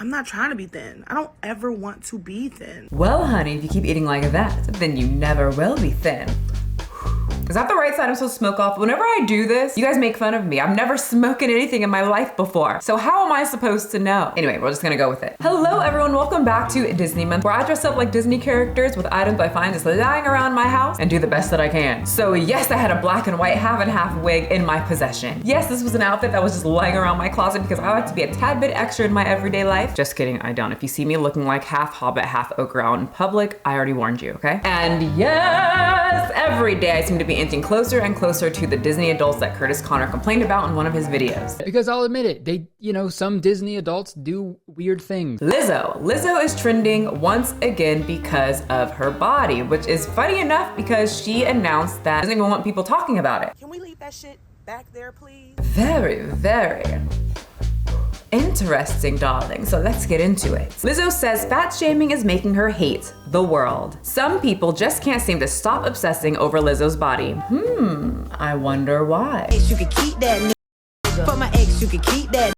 I'm not trying to be thin. I don't ever want to be thin. Well, honey, if you keep eating like that, then you never will be thin. Is that the right side I'm supposed to smoke off? Whenever I do this, you guys make fun of me. I've never smoking anything in my life before. So how am I supposed to know? Anyway, we're just gonna go with it. Hello everyone, welcome back to Disney Month, where I dress up like Disney characters with items I find just lying around my house and do the best that I can. So yes, I had a black and white half and half wig in my possession. Yes, this was an outfit that was just lying around my closet because I like to be a tad bit extra in my everyday life. Just kidding, I don't. If you see me looking like half Hobbit, half Ogre out in public, I already warned you, okay? And yes, every day I seem to be inching closer and closer to the Disney adults that Curtis Connor complained about in one of his videos. Because I'll admit it, some Disney adults do weird things. Lizzo is trending once again because of her body, which is funny enough because she announced that she doesn't even want people talking about it. Can we leave that shit back there, please? Very, very interesting, darling. So let's get into it. Lizzo says fat shaming is making her hate the world. Some people just can't seem to stop obsessing over Lizzo's body. I wonder why. You can keep that. For my ex, you can keep that.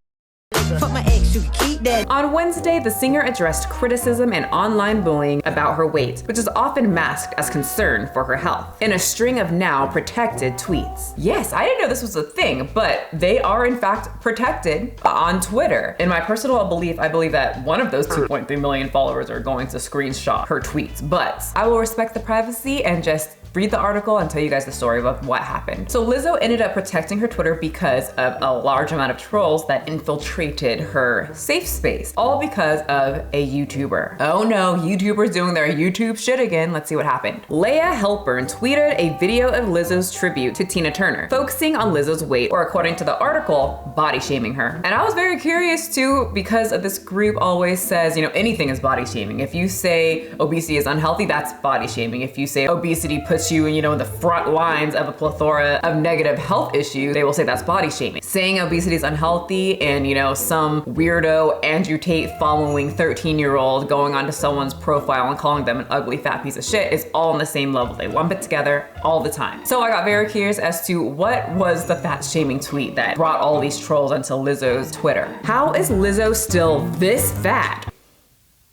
For my ex, you can keep that. On Wednesday, the singer addressed criticism and online bullying about her weight, which is often masked as concern for her health, in a string of now protected tweets. Yes, I didn't know this was a thing, but they are in fact protected on Twitter. In my personal belief, I believe that one of those 2.3 million followers are going to screenshot her tweets, but I will respect the privacy and just read the article and tell you guys the story of what happened. So Lizzo ended up protecting her Twitter because of a large amount of trolls that infiltrated her safe space, all because of a YouTuber. Oh no, YouTubers doing their YouTube shit again. Let's see what happened. Leah Helpern tweeted a video of Lizzo's tribute to Tina Turner, focusing on Lizzo's weight, or according to the article, body shaming her. And I was very curious too, because this group always says, anything is body shaming. If you say obesity is unhealthy, that's body shaming. If you say obesity puts you in the front lines of a plethora of negative health issues, they will say that's body shaming. Saying obesity is unhealthy and some weirdo Andrew Tate following 13-year-old going onto someone's profile and calling them an ugly fat piece of shit is all on the same level. They lump it together all the time. So I got very curious as to what was the fat shaming tweet that brought all these trolls onto Lizzo's Twitter. How is Lizzo still this fat?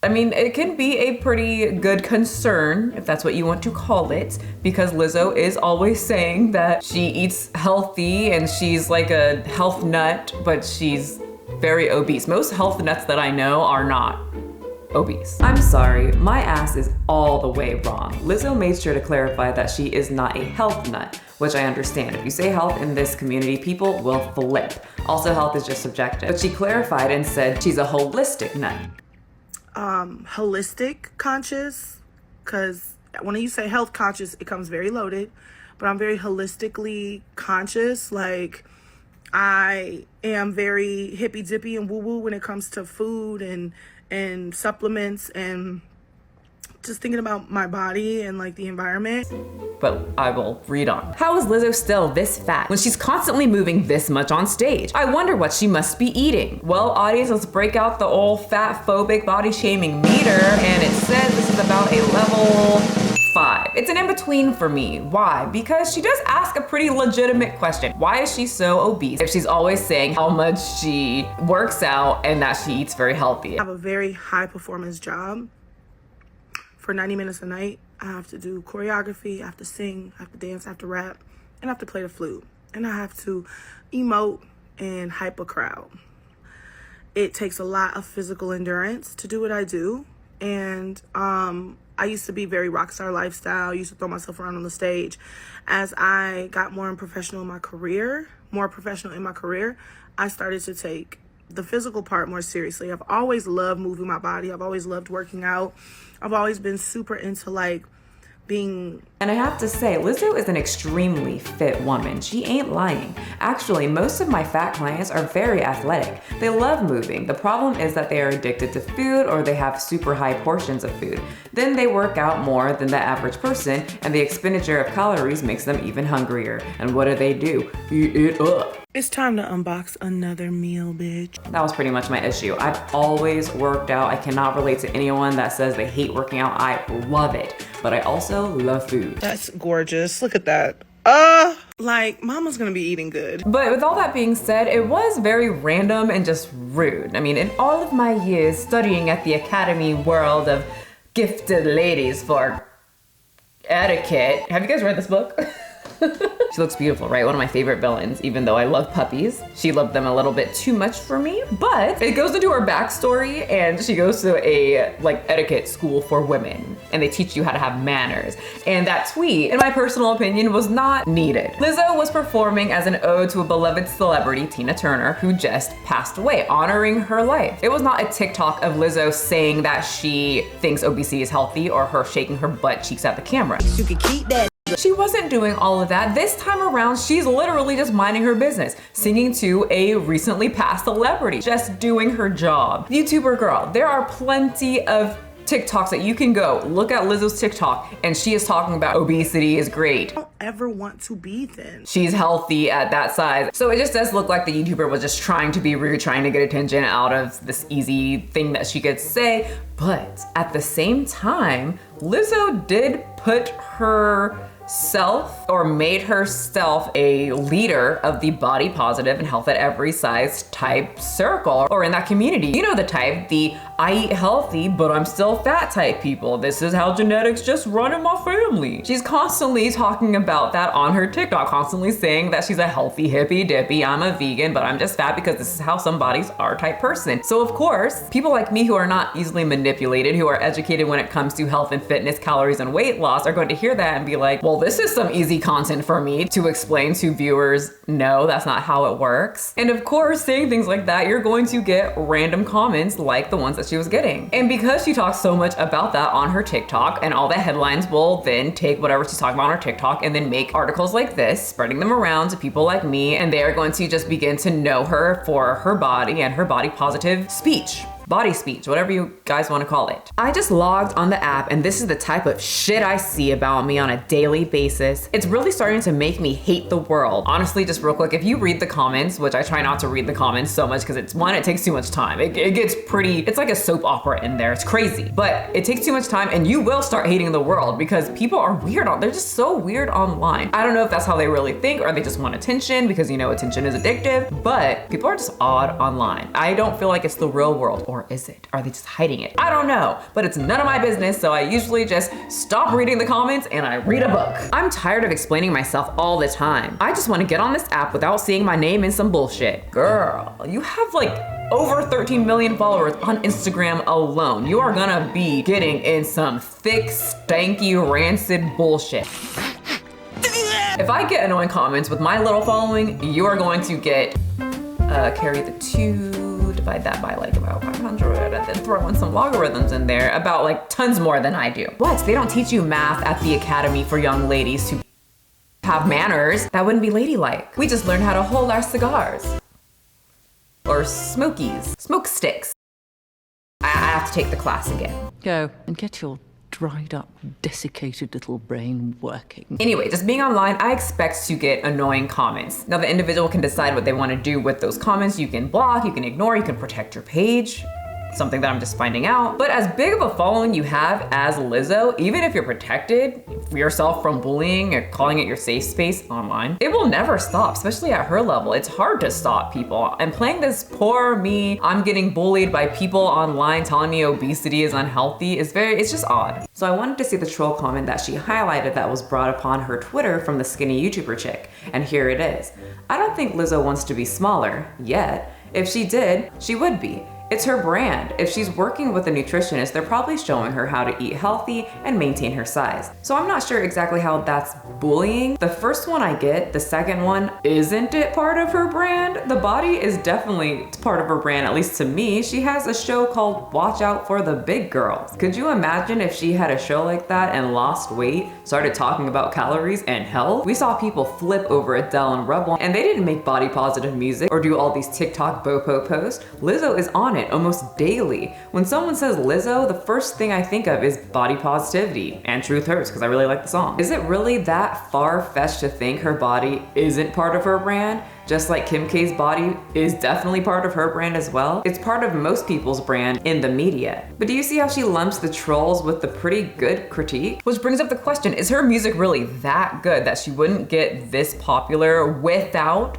I mean, it can be a pretty good concern, if that's what you want to call it, because Lizzo is always saying that she eats healthy and she's like a health nut, but she's very obese. Most health nuts that I know are not obese. I'm sorry, my ass is all the way wrong. Lizzo made sure to clarify that she is not a health nut, which I understand. If you say health in this community, people will flip. Also, health is just subjective. But she clarified and said she's a holistic nut. Holistic conscious, because when you say health conscious, it comes very loaded, but I'm very holistically conscious. Like, I am very hippy dippy and woo woo when it comes to food and supplements and just thinking about my body and like the environment. But I will read on. How is Lizzo still this fat when she's constantly moving this much on stage? I wonder what she must be eating. Well, audience, let's break out the old fat phobic body shaming meter, and it says this is about a level 5. It's an in-between for me. Why? Because she does ask a pretty legitimate question. Why is she so obese if she's always saying how much she works out and that she eats very healthy? I have a very high performance job. For 90 minutes a night, I have to do choreography, I have to sing, I have to dance, I have to rap, and I have to play the flute. And I have to emote and hype a crowd. It takes a lot of physical endurance to do what I do. And I used to be very rock star lifestyle, used to throw myself around on the stage. As I got more professional in my career, I started to take the physical part more seriously. I've always loved moving my body. I've always loved working out. I've always been super into being. And I have to say, Lizzo is an extremely fit woman. She ain't lying. Actually, most of my fat clients are very athletic. They love moving. The problem is that they are addicted to food or they have super high portions of food. Then they work out more than the average person and the expenditure of calories makes them even hungrier. And what do? Eat it up. It's time to unbox another meal, bitch. That was pretty much my issue. I've always worked out. I cannot relate to anyone that says they hate working out. I love it, but I also love food. That's gorgeous. Look at that. Like, mama's gonna be eating good. But with all that being said, it was very random and just rude. I mean, in all of my years studying at the Academy World of Gifted Ladies for Etiquette, have you guys read this book? She looks beautiful, right? One of my favorite villains, even though I love puppies. She loved them a little bit too much for me, but it goes into her backstory, and she goes to a etiquette school for women, and they teach you how to have manners. And that tweet, in my personal opinion, was not needed. Lizzo was performing as an ode to a beloved celebrity, Tina Turner, who just passed away, honoring her life. It was not a TikTok of Lizzo saying that she thinks obesity is healthy or her shaking her butt cheeks at the camera. You can keep that. She wasn't doing all of that. This time around, she's literally just minding her business, singing to a recently passed celebrity, just doing her job. YouTuber girl, there are plenty of TikToks that you can go look at Lizzo's TikTok, and she is talking about obesity is great. I don't ever want to be thin. She's healthy at that size. So it just does look like the YouTuber was just trying to be rude, trying to get attention out of this easy thing that she could say. But at the same time, Lizzo did put herself or made herself a leader of the body positive and health at every size type circle or in that community. You know the type, the I eat healthy, but I'm still fat type people. This is how genetics just run in my family. She's constantly talking about that on her TikTok, constantly saying that she's a healthy hippy dippy, I'm a vegan, but I'm just fat because this is how some bodies are type person. So of course, people like me who are not easily manipulated, who are educated when it comes to health and fitness, calories and weight loss are going to hear that and be like, well, this is some easy content for me to explain to viewers. No, that's not how it works. And of course, saying things like that, you're going to get random comments like the ones that she was getting. And because she talks so much about that on her TikTok, and all the headlines will then take whatever she's talking about on her TikTok and then make articles like this, spreading them around to people like me, and they are going to just begin to know her for her body and her body positive speech. Body speech, whatever you guys want to call it. I just logged on the app, and this is the type of shit I see about me on a daily basis. It's really starting to make me hate the world. Honestly, just real quick, if you read the comments, which I try not to read the comments so much because it's one, it takes too much time. It gets pretty, it's like a soap opera in there. It's crazy, but it takes too much time and you will start hating the world because people are weird. They're just so weird online. I don't know if that's how they really think or they just want attention because you know attention is addictive, but people are just odd online. I don't feel like it's the real world. Or is it? Are they just hiding it? I don't know, but it's none of my business, so I usually just stop reading the comments and I read a book. I'm tired of explaining myself all the time. I just want to get on this app without seeing my name in some bullshit. Girl, you have like over 13 million followers on Instagram alone. You are gonna be getting in some thick, stanky, rancid bullshit. If I get annoying comments with my little following, you are going to get, carry the 2, divide that by like about 500 and then throw in some logarithms in there about like tons more than I do. What? They don't teach you math at the Academy for Young Ladies to have manners. That wouldn't be ladylike. We just learned how to hold our cigars. Or smokies. Smoke sticks. I have to take the class again. Go and get your dried up, desiccated little brain working. Anyway, just being online, I expect to get annoying comments. Now the individual can decide what they want to do with those comments. You can block, you can ignore, you can protect your page. Something that I'm just finding out. But as big of a following you have as Lizzo, even if you're protected yourself from bullying or calling it your safe space online, it will never stop, especially at her level. It's hard to stop people. And playing this poor me, I'm getting bullied by people online telling me obesity is unhealthy is it's just odd. So I wanted to see the troll comment that she highlighted that was brought upon her Twitter from the skinny YouTuber chick. And here it is. I don't think Lizzo wants to be smaller yet. If she did, she would be. It's her brand. If she's working with a nutritionist, they're probably showing her how to eat healthy and maintain her size. So I'm not sure exactly how that's bullying. The first one I get, the second one, isn't it part of her brand? The body is definitely part of her brand, at least to me. She has a show called Watch Out for the Big Girls. Could you imagine if she had a show like that and lost weight, started talking about calories and health? We saw people flip over Adele and Rebel, and they didn't make body positive music or do all these TikTok bopo posts. Lizzo is on it almost daily. When someone says Lizzo, the first thing I think of is body positivity and Truth Hurts, because I really like the song. Is it really that far-fetched to think her body isn't part of her brand? Just like Kim K's body is definitely part of her brand as well. It's part of most people's brand in the media. But do you see how she lumps the trolls with the pretty good critique? Which brings up the question, is her music really that good that she wouldn't get this popular without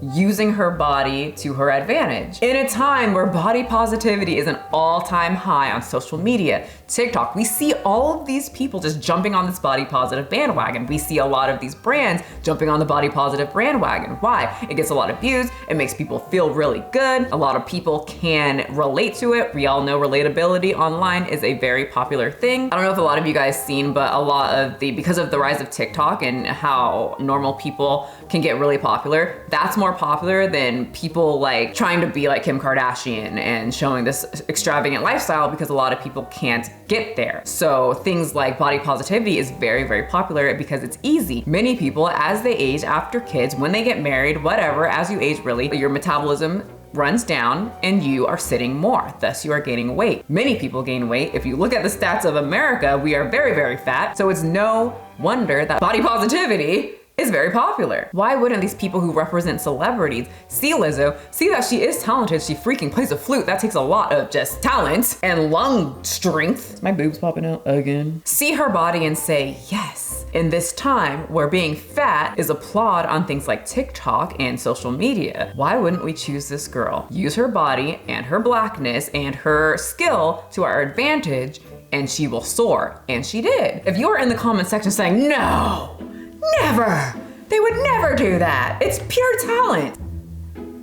using her body to her advantage? In a time where body positivity is an all-time high on social media, TikTok, we see all of these people just jumping on this body positive bandwagon. We see a lot of these brands jumping on the body positive bandwagon. Why? It gets a lot of views, it makes people feel really good, a lot of people can relate to it. We all know relatability online is a very popular thing. I don't know if a lot of you guys seen, but a lot of because of the rise of TikTok and how normal people can get really popular, that's more popular than people like trying to be like Kim Kardashian and showing this extravagant lifestyle, because a lot of people can't get there. So things like body positivity is very, very popular because it's easy. Many people, as they age, after kids, when they get married, whatever, as you age really, your metabolism runs down and you are sitting more, thus you are gaining weight. Many people gain weight. If you look at the stats of America, we are very, very fat. So it's no wonder that body positivity is very popular. Why wouldn't these people who represent celebrities see Lizzo, see that she is talented, she freaking plays a flute, that takes a lot of just talent and lung strength. My boobs popping out again. See her body and say, yes, in this time where being fat is applaud on things like TikTok and social media, why wouldn't we choose this girl? Use her body and her blackness and her skill to our advantage, and she will soar. And she did. If you're in the comment section saying, no, never! They would never do that! It's pure talent!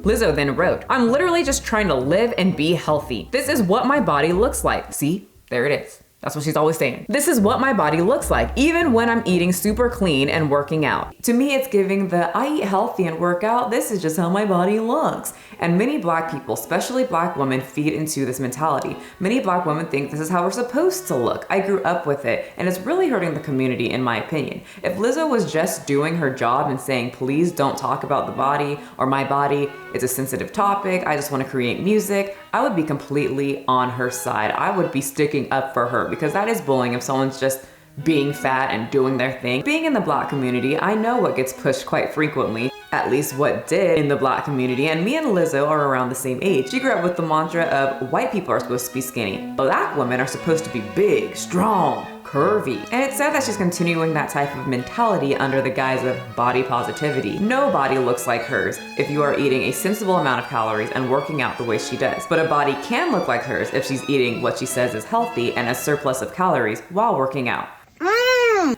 Lizzo then wrote, I'm literally just trying to live and be healthy. This is what my body looks like. See? There it is. That's what she's always saying. This is what my body looks like, even when I'm eating super clean and working out. To me, it's giving the I eat healthy and work out, this is just how my body looks. And many Black people, especially Black women, feed into this mentality. Many Black women think this is how we're supposed to look. I grew up with it, and it's really hurting the community, in my opinion. If Lizzo was just doing her job and saying, please don't talk about the body or my body, it's a sensitive topic, I just want to create music, I would be completely on her side. I would be sticking up for her, because that is bullying if someone's just being fat and doing their thing. Being in the Black community, I know what gets pushed quite frequently, at least what did in the Black community, and me and Lizzo are around the same age. She grew up with the mantra of white people are supposed to be skinny. Black women are supposed to be big, strong, curvy. And it's sad that she's continuing that type of mentality under the guise of body positivity. No body looks like hers if you are eating a sensible amount of calories and working out the way she does. But a body can look like hers if she's eating what she says is healthy and a surplus of calories while working out.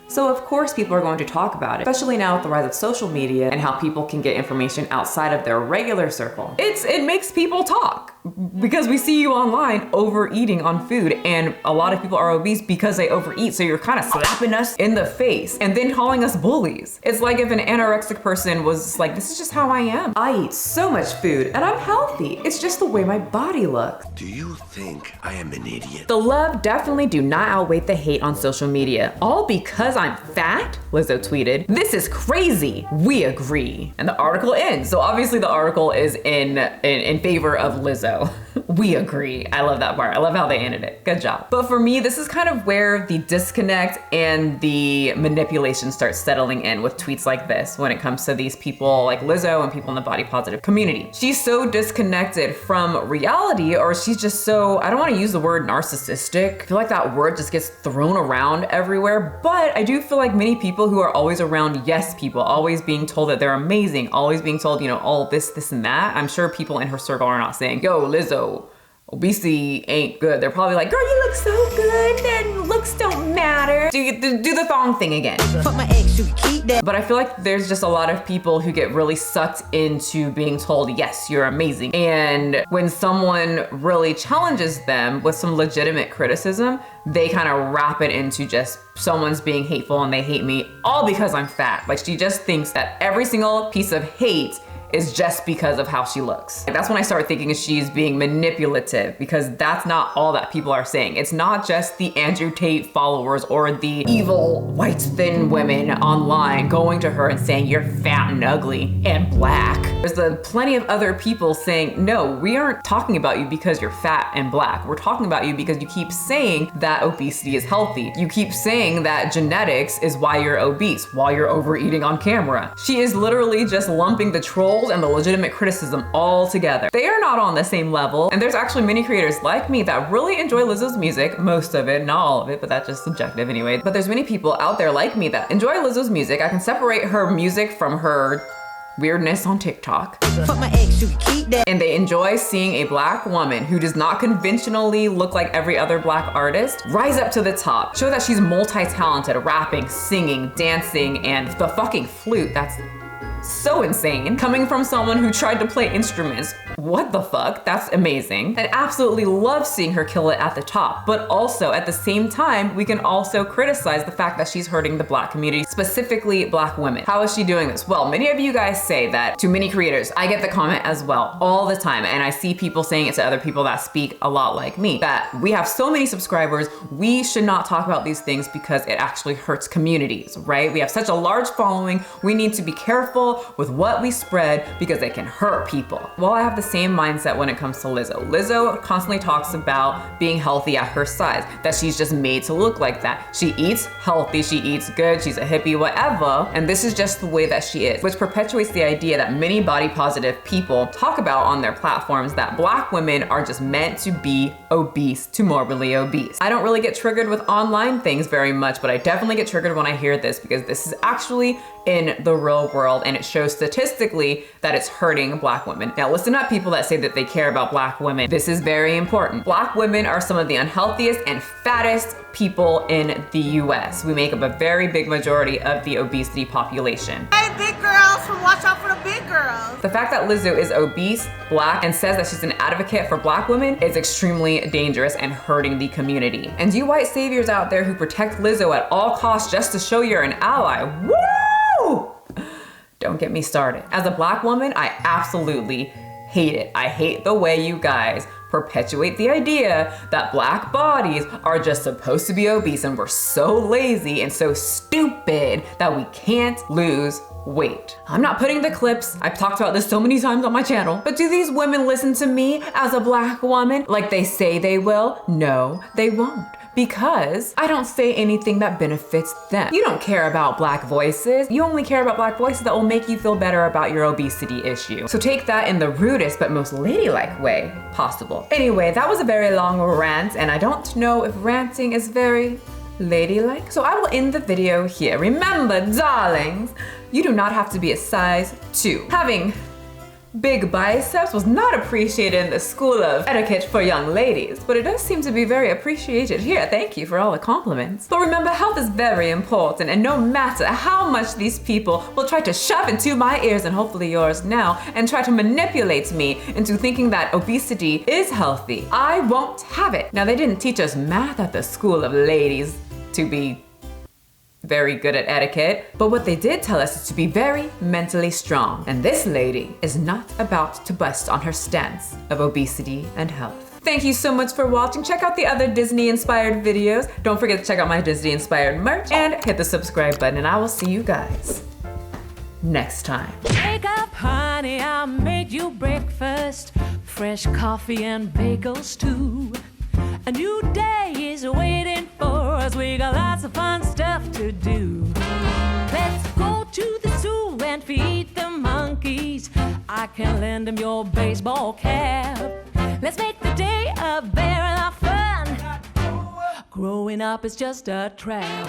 So of course people are going to talk about it, especially now with the rise of social media and how people can get information outside of their regular circle. It makes people talk, because we see you online overeating on food, and a lot of people are obese because they overeat, so you're kind of slapping us in the face and then calling us bullies. It's like if an anorexic person was like, this is just how I am. I eat so much food and I'm healthy. It's just the way my body looks. Do you think I am an idiot? The love definitely do not outweigh the hate on social media. All because I'm fat? Lizzo tweeted, this is crazy. We agree. And the article ends. So obviously the article is in favor of Lizzo. We agree. I love that part. I love how they ended it. Good job. But for me, this is kind of where the disconnect and the manipulation starts settling in with tweets like this when it comes to these people like Lizzo and people in the body positive community. She's so disconnected from reality, or she's just so, I don't want to use the word narcissistic. I feel like that word just gets thrown around everywhere, but I do feel like many people who are always around yes people, always being told that they're amazing, always being told, you know, all this, and that. I'm sure people in her circle are not saying, yo, Lizzo, obesity ain't good. They're probably like, girl, you look so good and looks don't matter. Do the thong thing again. Fuck my ex, you can keep that. But I feel like there's just a lot of people who get really sucked into being told, yes, you're amazing. And when someone really challenges them with some legitimate criticism, they kind of wrap it into just someone's being hateful and they hate me all because I'm fat. Like she just thinks that every single piece of hate is just because of how she looks. That's when I start thinking she's being manipulative, because that's not all that people are saying. It's not just the Andrew Tate followers or the evil white thin women online going to her and saying you're fat and ugly and black. There's plenty of other people saying, no, we aren't talking about you because you're fat and black. We're talking about you because you keep saying that obesity is healthy. You keep saying that genetics is why you're obese, while you're overeating on camera. She is literally just lumping the trolls and the legitimate criticism all together. They are not on the same level, and there's actually many creators like me that really enjoy Lizzo's music, most of it, not all of it, but that's just subjective anyway. But there's many people out there like me that enjoy Lizzo's music. I can separate her music from her weirdness on TikTok. Fuck my ex, you can keep that. And they enjoy seeing a black woman who does not conventionally look like every other black artist rise up to the top. Show that she's multi-talented, rapping, singing, dancing, and the fucking flute. That's so insane. Coming from someone who tried to play instruments. What the fuck? That's amazing. And absolutely love seeing her kill it at the top. But also at the same time, we can also criticize the fact that she's hurting the black community, specifically black women. How is she doing this? Well, many of you guys say that to many creators. I get the comment as well all the time. And I see people saying it to other people that speak a lot like me, that we have so many subscribers, we should not talk about these things because it actually hurts communities, right? We have such a large following. We need to be careful with what we spread because it can hurt people. Well, I have the same mindset when it comes to Lizzo. Lizzo constantly talks about being healthy at her size, that she's just made to look like that. She eats healthy, she eats good, she's a hippie, whatever, and this is just the way that she is, which perpetuates the idea that many body positive people talk about on their platforms, that black women are just meant to be obese, to morbidly obese. I don't really get triggered with online things very much, but I definitely get triggered when I hear this because this is actually in the real world and it shows statistically that it's hurting black women. Now listen up, people that say that they care about black women. This is very important. Black women are some of the unhealthiest and fattest people in the US. We make up a very big majority of the obesity population. Hey, big girls, watch out for the big girls. The fact that Lizzo is obese, black, and says that she's an advocate for black women is extremely dangerous and hurting the community. And you white saviors out there who protect Lizzo at all costs just to show you're an ally, woo! Don't get me started. As a black woman, I absolutely hate it. I hate the way you guys perpetuate the idea that black bodies are just supposed to be obese and we're so lazy and so stupid that we can't lose weight. I'm not putting the clips. I've talked about this so many times on my channel, but do these women listen to me as a black woman like they say they will? No, they won't. Because I don't say anything that benefits them. You don't care about black voices. You only care about black voices that will make you feel better about your obesity issue. So take that in the rudest but most ladylike way possible. Anyway, that was a very long rant, and I don't know if ranting is very ladylike. So I will end the video here. Remember, darlings, you do not have to be a size 2. Having big biceps was not appreciated in the school of etiquette for young ladies, but it does seem to be very appreciated here. Thank you for all the compliments. But remember, health is very important, and no matter how much these people will try to shove into my ears, and hopefully yours now, and try to manipulate me into thinking that obesity is healthy, I won't have it. Now, they didn't teach us math at the school of ladies to be very good at etiquette, but what they did tell us is to be very mentally strong. And this lady is not about to bust on her stance of obesity and health. Thank you so much for watching. Check out the other Disney-inspired videos. Don't forget to check out my Disney-inspired merch and hit the subscribe button, and I will see you guys next time. Wake up, honey, I'll make you breakfast. Fresh coffee and bagels too. A new day is waiting for us. We got lots of fun stuff to do. Let's go to the zoo and feed the monkeys. I can lend them your baseball cap. Let's make the day a barrel of fun. Growing up is just a trap.